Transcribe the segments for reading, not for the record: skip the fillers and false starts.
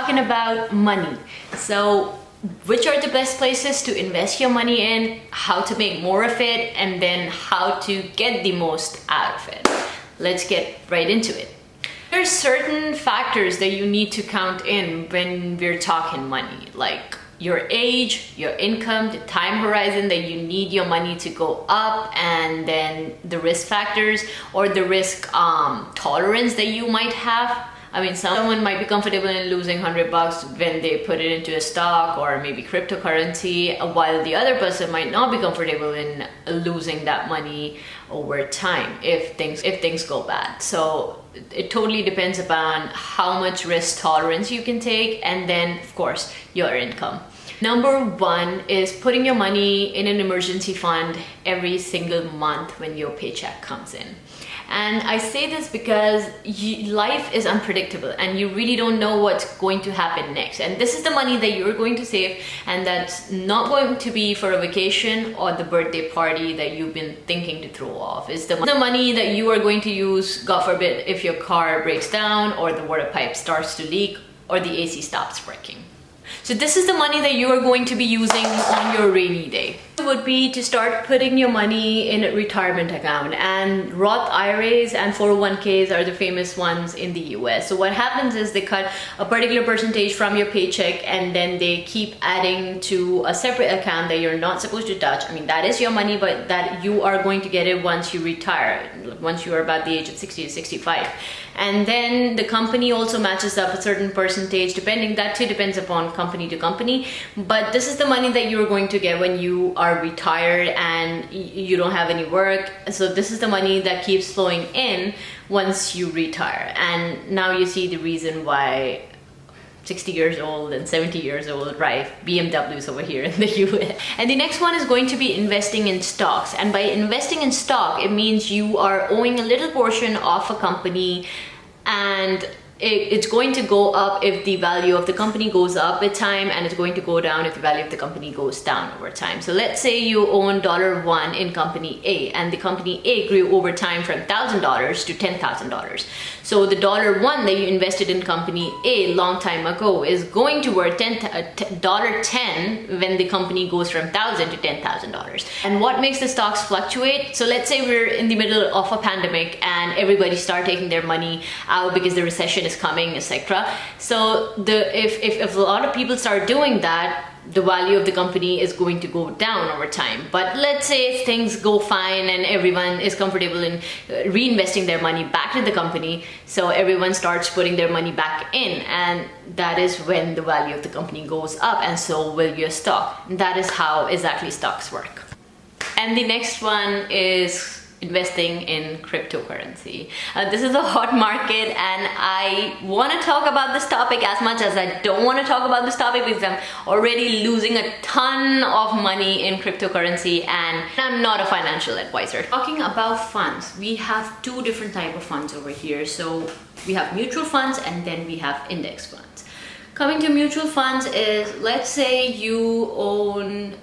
talking about money. So which are the best places to invest your money in, how to make more of it, and then how to get the most out of it. Let's get right into it. There's certain factors that you need to count in when we're talking money, like your age, your income, the time horizon that you need your money to go up, and then the risk factors or the risk tolerance that you might have. I mean, someone might be comfortable in losing $100 when they put it into a stock or maybe cryptocurrency, while the other person might not be comfortable in losing that money over time if things go bad. So it totally depends upon how much risk tolerance you can take, and then of course your income. Number one is putting your money in an emergency fund every single month when your paycheck comes in. And I say this because life is unpredictable and you really don't know what's going to happen next. And this is the money that you're going to save, and that's not going to be for a vacation or the birthday party that you've been thinking to throw off. It's the money that you are going to use, God forbid, if your car breaks down or the water pipe starts to leak or the AC stops working. So this is the money that you are going to be using on your rainy day. It would be to start putting your money in a retirement account, and Roth IRAs and 401ks are the famous ones in the US. So what happens is they cut a particular percentage from your paycheck and then they keep adding to a separate account that you're not supposed to touch. I mean, that is your money, but that you are going to get it once you retire, once you are about the age of 60 to 65. And then the company also matches up a certain percentage, that too depends upon company to company. But this is the money that you're going to get when you are retired and you don't have any work. So this is the money that keeps flowing in once you retire. And now you see the reason why 60 years old and 70 years old drive BMWs over here in the US. And the next one is going to be investing in stocks. And by investing in stock, it means you are owing a little portion of a company, and it's going to go up if the value of the company goes up with time, and it's going to go down if the value of the company goes down over time. So let's say you own $1 in company A, and the company A grew over time from $1,000 to $10,000. So the $1 that you invested in company A long time ago is going to worth $10 when the company goes from $1,000 to $10,000. And what makes the stocks fluctuate? So let's say we're in the middle of a pandemic and everybody start taking their money out because the recession is coming, etc. So if a lot of people start doing that, the value of the company is going to go down over time. But let's say things go fine and everyone is comfortable in reinvesting their money back in the company, so everyone starts putting their money back in, and that is when the value of the company goes up, and so will your stock. That is how exactly stocks work. And the next one is investing in cryptocurrency. This is a hot market, and I want to talk about this topic as much as I don't want to talk about this topic because I'm already losing a ton of money in cryptocurrency and I'm not a financial advisor. Talking about funds, we have two different types of funds over here. So we have mutual funds and then we have index funds. Coming to mutual funds is, let's say you own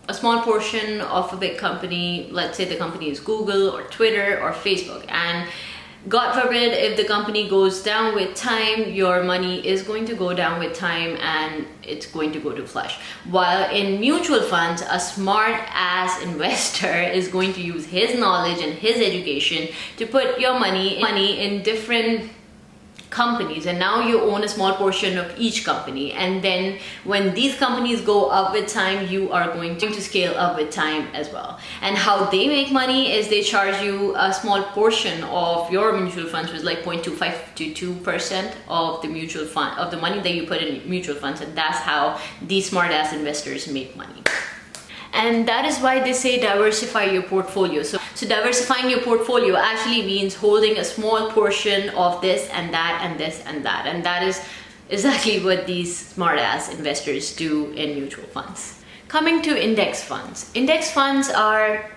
a small portion of a big company. Let's say the company is Google or Twitter or Facebook, and God forbid if the company goes down with time, your money is going to go down with time and it's going to go to flush. While in mutual funds, a smart ass investor is going to use his knowledge and his education to put your money in different companies, and now you own a small portion of each company, and then when these companies go up with time, you are going to scale up with time as well. And how they make money is they charge you a small portion of your mutual funds, which is like 0.25 to 2% of the mutual fund, of the money that you put in mutual funds, and that's how these smart ass investors make money. And that is why they say diversify your portfolio. So diversifying your portfolio actually means holding a small portion of this and that and this and that. And that is exactly what these smart ass investors do in mutual funds. Coming to index funds. Index funds are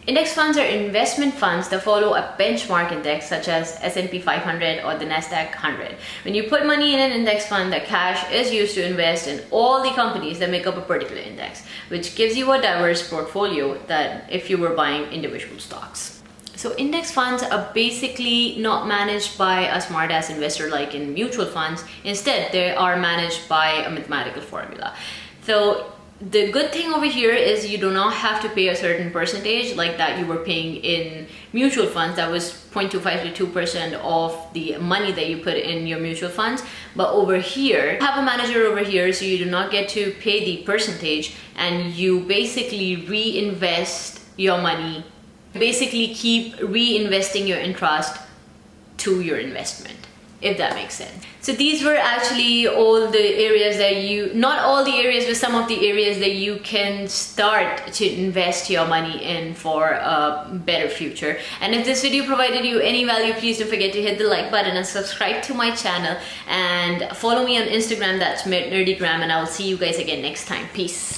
investment funds that follow a benchmark index such as S&P 500 or the Nasdaq 100. When you put money in an index fund, the cash is used to invest in all the companies that make up a particular index, which gives you a diverse portfolio that if you were buying individual stocks. So index funds are basically not managed by a smart ass investor like in mutual funds. Instead, they are managed by a mathematical formula. So the good thing over here is you do not have to pay a certain percentage like that you were paying in mutual funds. That was 0.25 to 2% of the money that you put in your mutual funds. But over here, you have a manager over here, so you do not get to pay the percentage, and you basically reinvest your money. Basically keep reinvesting your interest to your investment, if that makes sense. So these were actually all the areas that not all the areas, but some of the areas that you can start to invest your money in for a better future. And if this video provided you any value, please don't forget to hit the like button and subscribe to my channel, and follow me on Instagram, that's nerdygram, and I will see you guys again next time. Peace.